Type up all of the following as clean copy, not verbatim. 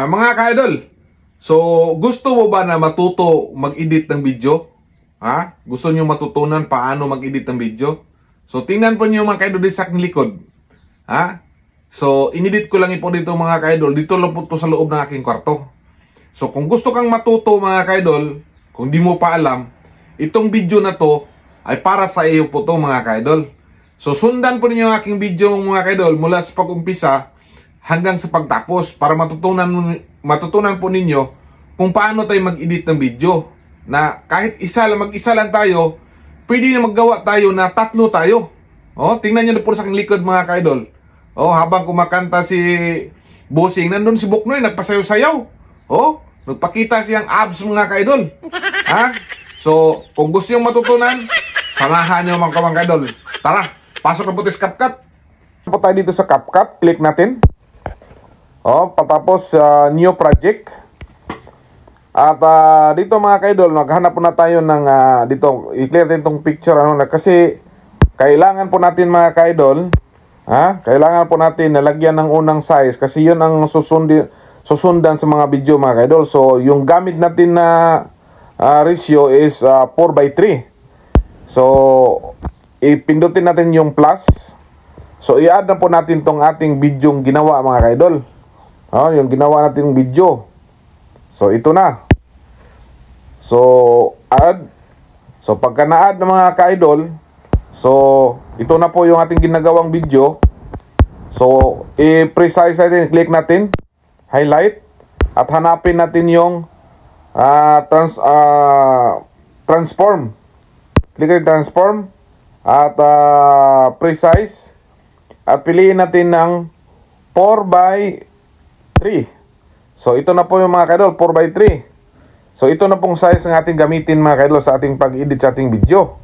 Mga ka-idol, so gusto mo ba na matuto mag-edit ng video? Gusto nyo matutunan paano mag-edit ng video? So tingnan po nyo mga ka-idol sa aking likod. So inedit ko lang po dito mga ka-idol. Dito lang po sa loob ng aking kwarto. So kung gusto kang matuto mga ka-idol, kung di mo pa alam, itong video na to ay para sa iyo po to mga ka-idol. So sundan po ninyo ang aking video mga ka-idol mula sa pag-umpisa hanggang sa pagtapos para matutunan po ninyo kung paano tayo mag-edit ng video. Na kahit mag-isa lang tayo, pwede na maggawa tayo na tatlo tayo. Tingnan nyo na po sa aking likod mga ka-idol. Habang kumakanta si Bossing, nandun si Buknoy, nagpasayaw-sayaw. Nagpakita siyang abs mga ka-idol. So, kung gusto nyo matutunan, samahan nyo mga ka-idol. Tara, pasok na po sa CapCut. Po tayo dito sa CapCut, click natin. Patapos new project. At dito mga ka-idol, maghanap po na tayo ng dito, i-clear din itong picture kasi kailangan po natin mga ka-idol, kailangan po natin nalagyan ng unang size kasi yun ang susundan sa mga video mga ka-idol. So yung gamit natin na ratio is 4:3. So ipindutin natin yung plus. So i-add na po natin tong ating video ginawa mga ka-idol. Yung ginawa natin video. So ito na. So add. So pagka na-add ng mga ka-idol, so ito na po yung ating ginagawang video. So i-precise natin, click natin, highlight, at hanapin natin yung transform. Click natin transform at precise at piliin natin ng 4:3. So ito na po yung mga ka-idol, 4:3. So ito na pong size ng ating gamitin mga ka-idol sa ating pag-edit sa ating video.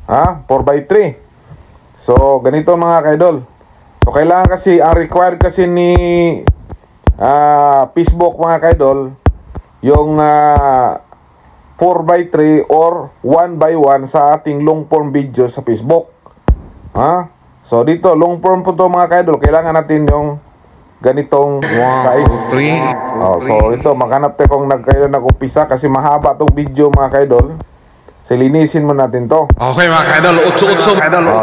4:3. So ganito mga ka-idol. So kailangan kasi, ang required kasi ni Facebook mga ka-idol, yung 4:3 or 1:1 sa ating long form video sa Facebook. So dito long form po to mga ka-idol, kailangan natin yung ganitong size. So ito, maghanap tayo kung nag-umpisa kasi mahaba tong video mga ka-idol. Silinisin mo natin to. Okay mga ka-idol, utso-utso.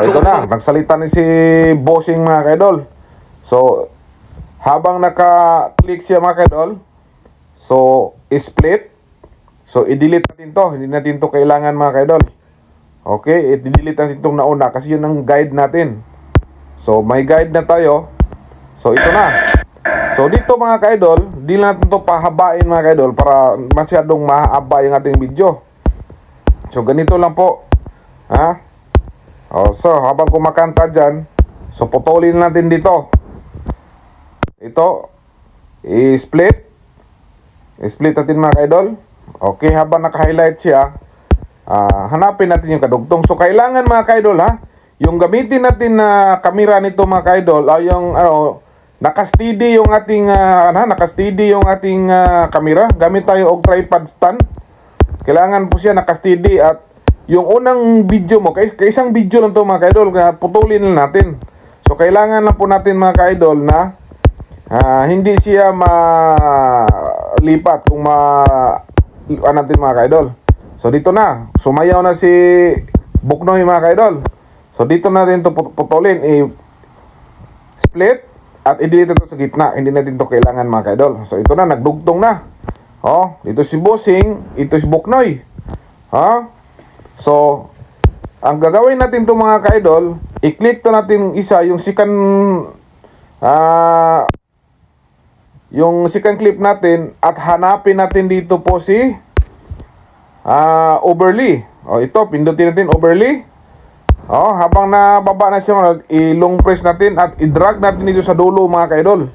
Ito na, nagsalita ni si Bossing mga ka-idol. So habang naka-click siya mga ka-idol, so split. So i-delete natin to, hindi natin to kailangan mga ka-idol. Okay, i-delete natin itong nauna kasi yun ang guide natin. So may guide na tayo. So ito na. So dito mga ka-idol, di natin to pahabain mga ka-idol para masyadong mahaba yung ating video. So ganito lang po. So habang kumakanta dyan, so putulin natin dito. Ito, i-split. I-split natin mga ka-idol. Okay, habang naka-highlight siya, hanapin natin yung kadugtong. So kailangan mga ka-idol yung gamitin natin na camera nito mga ka-idol, yung naka-steady yung ating naka-steady yung ating camera. Gamit tayo og tripod stand. Kailangan po siya naka-steady at yung unang video mo, kay isang video lang to mga ka-idol, putulin lang natin. So kailangan lang po natin mga ka-idol na hindi siya malipat kung natin mga ka-idol. So dito na, sumayaw na si Buknoy mga ka-idol. So dito natin to putulin, split at i-delete ito sa gitna. Hindi natin to kailangan mga ka-idol. So ito na, nagdugtong na. Ito si Bossing, ito si Buknoy. So ang gagawin natin to mga ka-idol, i-click to natin isa, yung second clip natin, at hanapin natin dito po si overlay. Ito, pindutin natin overlay. Habang nababa na siya, i-long press natin at i-drag natin dito sa dulo mga ka-idol.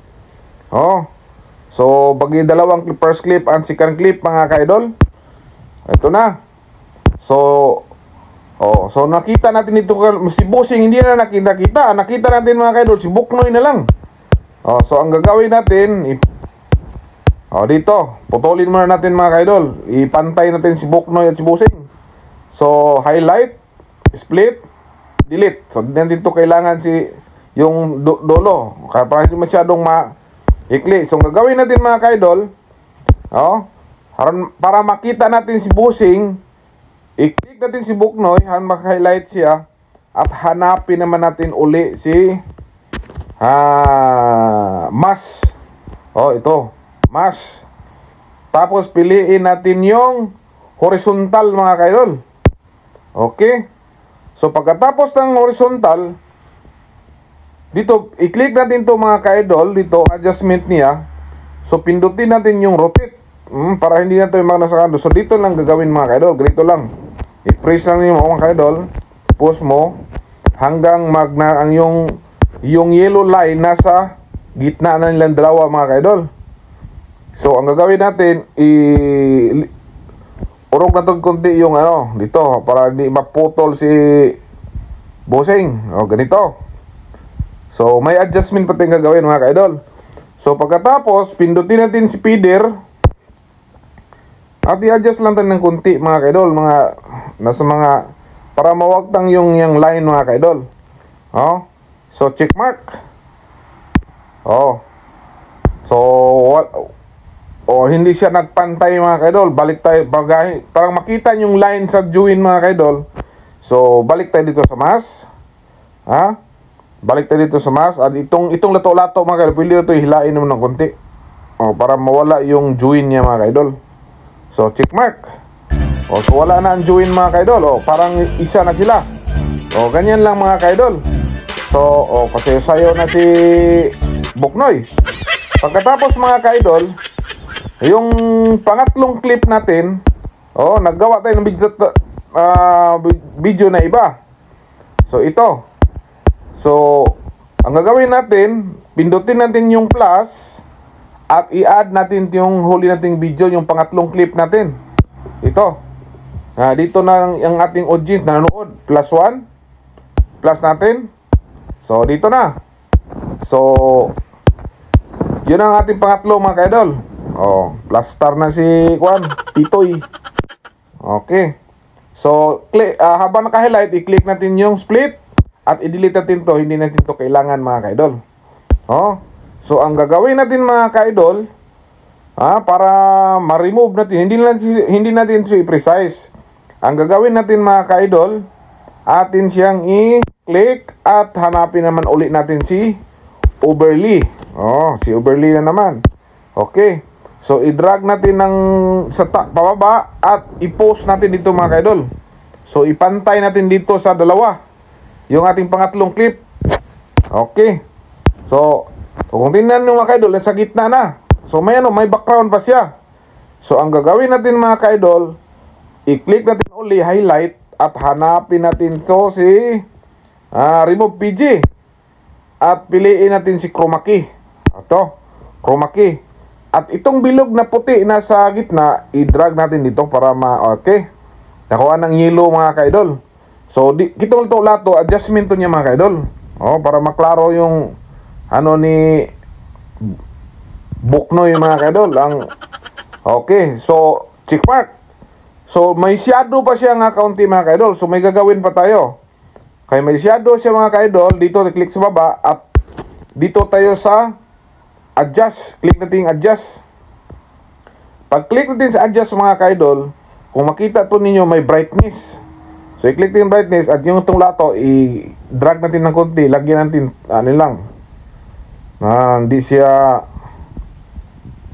So bagi dalawang first clip and second clip mga ka-idol. Ito na. So nakita natin dito si Bossing, hindi na nakita natin mga ka-idol, si Buknoy na lang. So ang gagawin natin, dito putulin muna natin mga ka-idol, ipantay natin si Buknoy at si Bossing. So highlight, split, delete. So dito kailangan yung dulo para hindi masyadong I-click. So, ang gagawin natin mga ka-idol, para makita natin si Bossing, i-click natin si Buknoy, mag-highlight siya, at hanapin naman natin uli si Mas. Ito, Mas. Tapos, piliin natin yung horizontal mga ka-idol. Okay? So, pagkatapos ng horizontal, dito, i-click natin to mga ka-idol, dito, adjustment niya. So, pindutin natin yung rotate. Para hindi na tayo magnasakado. So, dito lang gagawin mga ka-idol. Ganito lang. I-press lang niyo mga ka-idol. Pause mo. Hanggang yung yellow line nasa gitna na nilang dalawa mga ka-idol. So, ang gagawin natin, urog na to konti yung dito. Para hindi maputol si Bossing. Ganito. So, may adjustment pa tayong gagawin mga ka-idol. So, pagkatapos, pindutin natin si feeder. At i-adjust lang tayo ng kunti mga ka-idol. Para mawagtang yung line mga ka-idol. So, check mark. So, hindi siya nagpantay mga ka-idol. Balik tayo. Parang makita yung line sa join mga ka-idol. So, balik tayo dito sa mas. Balik tayo dito sa mas. At itong lato-lato mga ka-idol, pwede ito hilain naman ng konti. Para mawala yung join niya mga ka-idol. So, check mark. So, wala na ang join mga ka-idol. Parang isa na sila. Ganyan lang mga ka-idol. So, pasayo na si Buknoy. Pagkatapos mga ka-idol, yung pangatlong clip natin, naggawa tayo ng video na iba. So, ito. So, ang gagawin natin, pindutin natin yung plus at i-add natin yung huli nating video, yung pangatlong clip natin. Ito. Dito na ang ating audience na nanood. +1. Plus natin. So, dito na. So, yun ang ating pangatlo mga ka-idol. Plus star na si Titoy. Okay. So, habang naka-highlight, i-click natin yung split at i-delete natin to. Hindi natin to kailangan mga ka-idol. So, ang gagawin natin mga ka-idol, para ma-remove natin, hindi natin siya i-precise. Ang gagawin natin mga ka-idol, atin siyang i-click at hanapin naman ulit natin si overlay. Si overlay na naman. Okay. So, i-drag natin sa pababa at i-post natin dito mga ka-idol. So, ipantay natin dito sa dalawa yung ating pangatlong clip. Okay. So, kung tingnan nyo mga ka-idol, sa gitna na. So, may background pa siya. So, ang gagawin natin mga ka-idol, i-click natin uli, highlight, at hanapin natin to si remove PG. At piliin natin si chroma key. Ito, chroma key. At itong bilog na puti na sa gitna, i-drag natin dito para okay. Nakuha ng yellow mga ka-idol. So, kitong ito lato, adjustment to niya mga ka-idol. Para maklaro yung ni Buknoy mga ka-idol. Okay, so, check mark. So, may shadow pa siya nga kaunti mga ka-idol. So, may gagawin pa tayo. Kaya may shadow siya mga ka-idol. Dito, click sa baba. At dito tayo sa adjust. Click natin yung adjust. Pag click natin sa adjust mga ka-idol, kung makita to ninyo, may brightness. So, i-click natin yung brightness. At yung itong lato, i-drag natin ng konti. Lagyan natin, lang. Hindi siya...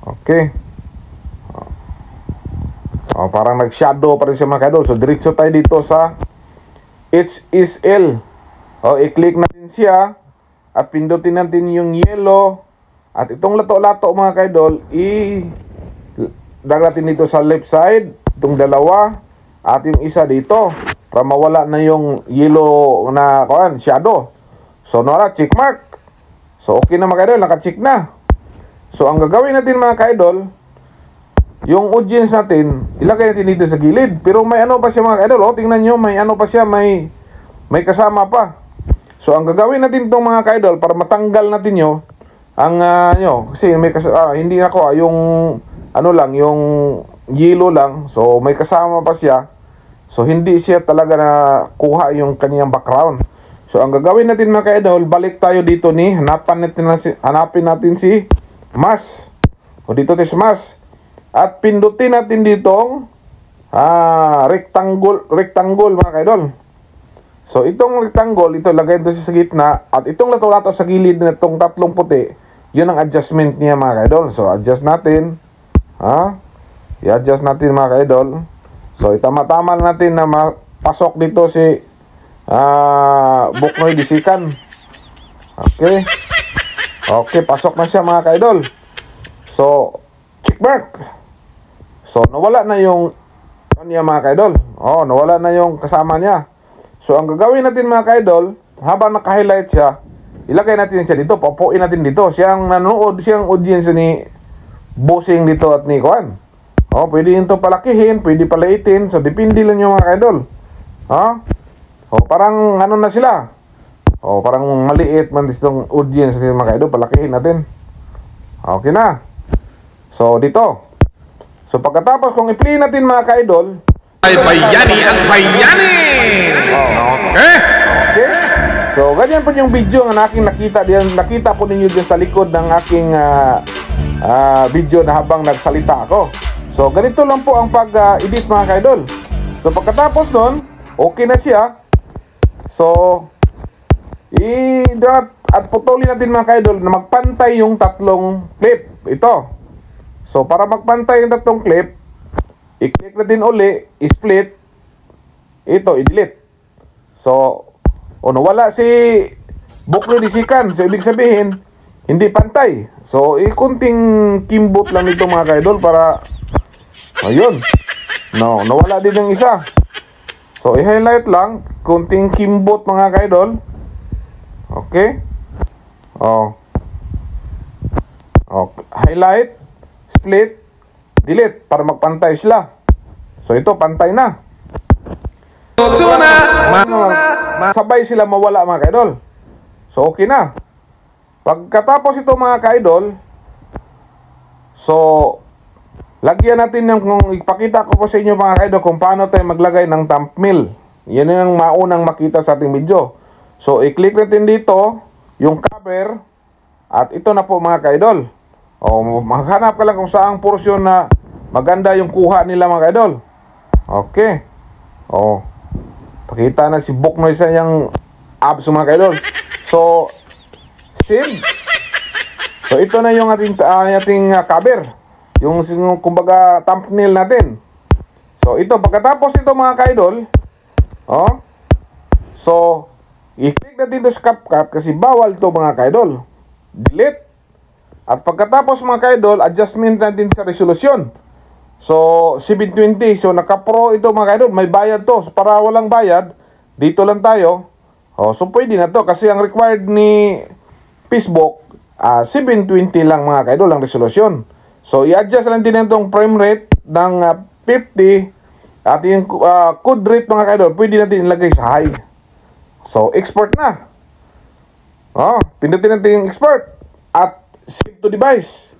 Okay. Parang nag-shadow pa rin siya mga ka-idol. So, diretso tayo dito sa HSL. I-click natin siya. At pindutin natin yung yellow. At itong lato-lato mga ka-idol, i-drag natin dito sa left side. Itong dalawa. At yung isa dito. Para mawala na yung yellow na shadow. So, nara, check mark. So, okay na mga ka-idol. Naka-check na. So, ang gagawin natin mga ka-idol, yung audience natin, ilagay natin dito sa gilid. Pero may pa siya mga ka-idol. Tingnan nyo, may pa siya, may kasama pa. So, ang gagawin natin itong mga ka-idol, para matanggal natin kasi may hindi ako, yung yung yellow lang. So, may kasama pa siya. So, hindi siya talaga na kuha yung kaniyang background. So, ang gagawin natin mga ka-idol, balik tayo dito hanapin natin si mas. O dito tis mas. At pindutin natin ditong rectangle mga kaidol. So itong rectangle, ito lagay ito sa gitna. At itong lato-lato sa gilid na itong tatlong puti, yun ang adjustment niya mga kaidol. So adjust natin. I-adjust natin mga kaidol. So itama-tama natin na mapasok dito si Buknoy Bisikan. Okay. Okay, pasok na siya mga kaidol. So check mark. So nawala na yung niya mga kaidol. Nawala na yung kasama niya. So ang gagawin natin mga kaidol, habang naka-highlight siya, ilagay natin siya dito, papuin natin dito. Siyang nanonood, siyang audience ni Bossing dito at ni Kuan. Pwede nito palakihin, pwede palaitin. So depende lang yung mga kaidol. Parang ano na sila. Parang maliit man itong audience ni mga kaidol, palakihin natin. Okay na. So dito. So pagkatapos kung i-play natin mga kaidol, Ay bayani ang bayani. Okay? okay? So ganyan po yung video na aking nakita diyan. Nakita po ninyo diyan sa likod ng aking video na habang nagsalita ako. So ganito lang po ang pag-edit mga kaidol. So pagkatapos nun, okay na siya. So at putulin natin mga kaidol na magpantay yung tatlong clip. Ito. So para magpantay yung tatlong clip, i-click natin uli, i-split, ito, i-delete. So, nawala si Buknoy Bisikan. So, ibig sabihin, hindi pantay. So, kunting kimbot lang ito mga kaidol para, ayun. Nawala din yung isa. So, i-highlight lang, kunting kimbot mga kaidol. Okay. Highlight, split, delete para magpantay sila. So ito pantay na. Sabay sila mawala mga kaidol. So okay na. Pagkatapos ito mga kaidol, so lagyan natin yung, kung ipakita ko po sa inyo mga kaidol kung paano tayo maglagay ng thumbnail. Yan yung maunang makita sa ating video. So i-click natin dito yung cover at ito na po mga kaidol. Maghanap ka lang kung saang portion na maganda yung kuha nila mga kaidol. Okay. Pakita na si Buknoy sa yung abs mga kaidol. So save. So ito na yung ating cover. Yung kumbaga thumbnail natin. So ito pagkatapos ito mga kaidol, so i-click natin ito sa CapCut kasi bawal ito mga kaidol. Delete. At pagkatapos mga kaidol, adjustment natin sa resolution. So 720. So naka-pro ito mga kaidol. May bayad to. So, para walang bayad, dito lang tayo. So pwede na to kasi ang required ni Facebook 720 lang mga kaidol ang resolution. So i-adjust lang din itong frame rate ng 50 at yung code rate mga kaidol, pwede natin ilagay sa high. So export na. Pindutin natin yung export at save to device.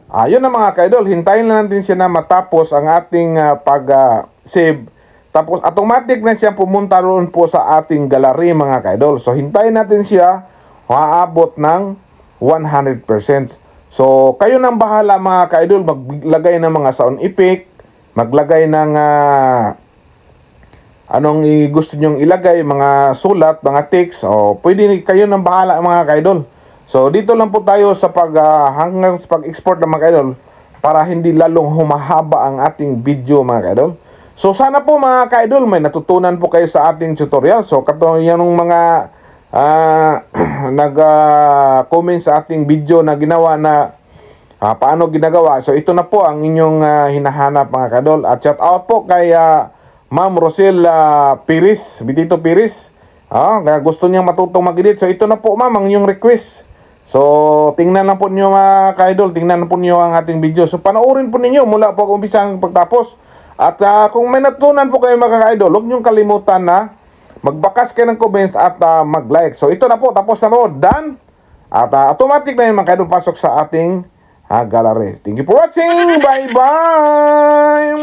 Yun na mga kaidol, hintayin lang natin siya na matapos ang ating pag-save. Tapos automatic na siya pumunta roon po sa ating gallery mga kaidol. So hintayin natin siya maabot ng 100%. So kayo nang bahala mga kaidol, maglagay ng mga sound effect, maglagay ng anong gusto nyong ilagay, mga sulat, mga text. Pwede kayo nang bahala mga kaidol. So dito lang po tayo sa hanggang sa pag-export ng mga kaidol para hindi lalong humahaba ang ating video mga kaidol. So sana po mga kaidol may natutunan po kayo sa ating tutorial. So katulad yung mga nag-comment sa ating video na ginawa na paano ginagawa. So ito na po ang inyong hinahanap mga kaidol. At shout out po kay Ma'am Rosel Piris, Bitito Piris. Gusto niyang matutong mag-edit. So ito na po ma'am ang inyong request. So tingnan lang po niyo mga kaidol, tingnan po niyo ang ating video. So panoorin po ninyo mula po umpisa hanggang pagtapos. At kung may natutunan po kayo mga kaidol, huwag niyong kalimutan na magbakas kayo ng comments at mag-like. So ito na po, tapos na po, done. At automatic na yun mga kaidol pasok sa ating gallery. Thank you for watching. Bye bye.